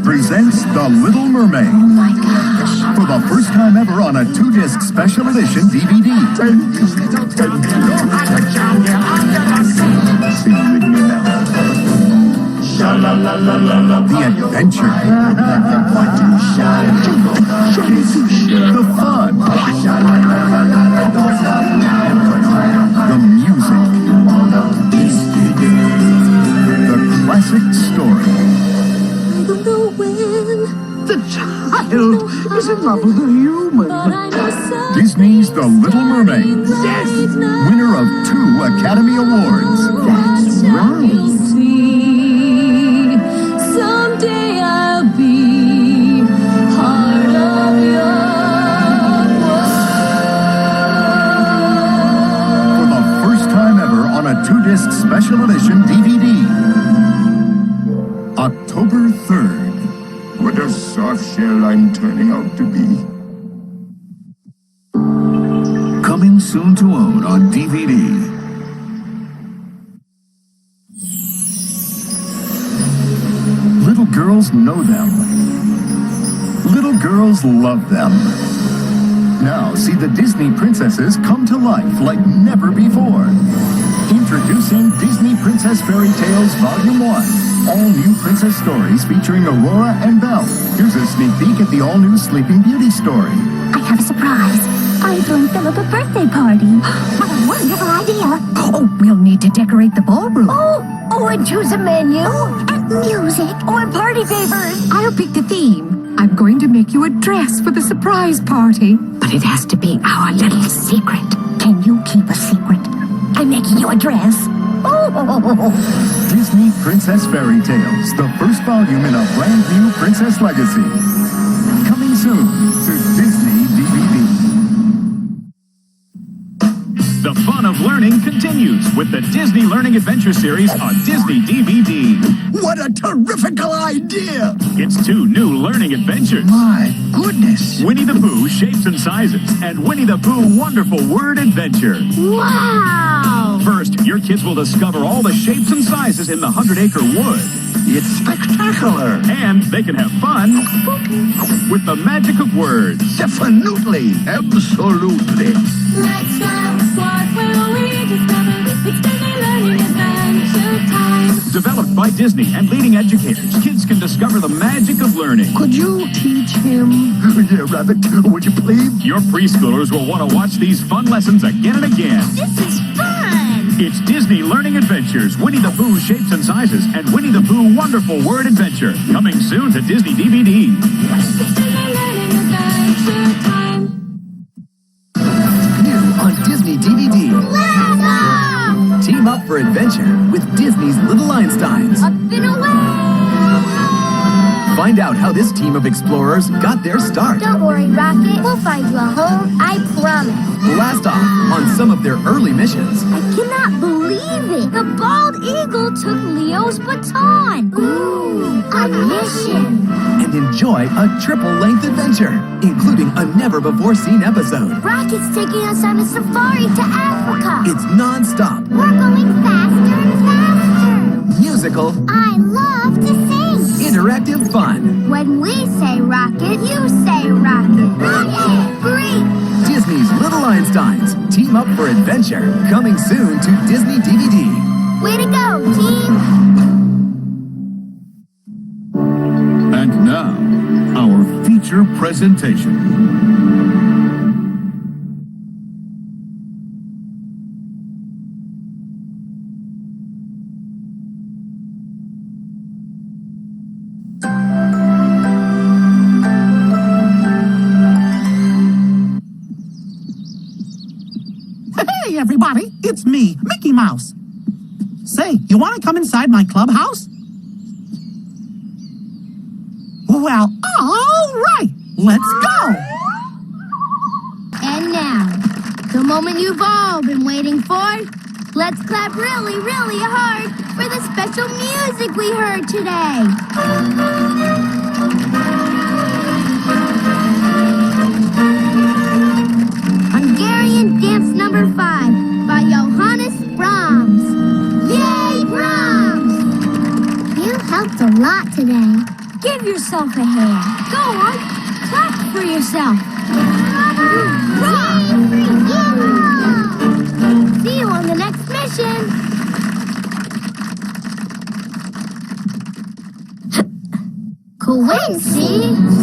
Presents The Little Mermaid. Oh my gosh. For the first time ever on a 2-disc special edition DVD. Sing with me now. The adventure. The fun. The music. The classic story. The child is in love with a human. Disney's The Little Mermaid. Yes! Winner of 2 Academy Awards. That's right. Someday I'll be part of your world. For the first time ever on a 2-disc special edition DVD. October 3rd. What a soft shell I'm turning out to be. Coming soon to own on DVD. Little girls know them. Little girls love them. Now see the Disney princesses come to life like never before. Introducing Disney Princess Fairy Tales Volume 1. All new princess stories featuring Aurora and Belle. Here's a sneak peek at the all-new Sleeping Beauty story. I have a surprise. I'm throwing Philip a birthday party. What a wonderful idea. Oh, we'll need to decorate the ballroom. And choose a menu. And music. Or party favors. I'll pick the theme. I'm going to make you a dress for the surprise party. But it has to be our little secret. Can you keep a secret? I'm making you a dress. Disney Princess Fairy Tales, the first volume in a brand new princess legacy. Coming soon to Disney DVD. The fun of learning continues with the Disney Learning Adventure Series on Disney DVD. What a terrifical idea! It's 2 new learning adventures. My goodness! Winnie the Pooh Shapes and Sizes and Winnie the Pooh Wonderful Word Adventure. Wow! First, your kids will discover all the shapes and sizes in the 100-acre wood. It's spectacular! And they can have fun with the magic of words. Definitely! Absolutely! Let's go. What will we discover? It's Disney Learning Adventure Time. Developed by Disney and leading educators, kids can discover the magic of learning. Could you teach him? Yeah, Rabbit, would you please? Your preschoolers will want to watch these fun lessons again and again. This is fun. It's Disney Learning Adventures, Winnie the Pooh Shapes and Sizes, and Winnie the Pooh Wonderful Word Adventure. Coming soon to Disney DVD. It's Disney Learning Adventure Time. New on Disney DVD. Lava! Team up for adventure with Disney's Little Einsteins. Up and away! Find out how this team of explorers got their start. Don't worry, Rocket. We'll find you a home, I promise. Blast off on some of their early missions. I cannot believe it. The bald eagle took Leo's baton. Ooh, a mission. And enjoy a triple-length adventure, including a never-before-seen episode. Rocket's taking us on a safari to Africa. It's non-stop, We're going faster and faster. musical, I love to sing. interactive fun. When we say rocket, you say rocket. Rocket! Great! Disney's Little Einsteins. Team up for adventure. Coming soon to Disney DVD. Way to go, team! And now, our feature presentation. Hey, everybody, it's me, Mickey Mouse. Say, you want to come inside my clubhouse? Well, all right, let's go. And now, the moment you've all been waiting for. Let's clap really, really hard for the special music we heard today. Hungarian Dance Number 5 by Johannes Brahms. Yay, Brahms! You helped a lot today. Give yourself a hand. Go on, clap for yourself. Rock! See you on the next mission. Coincidence.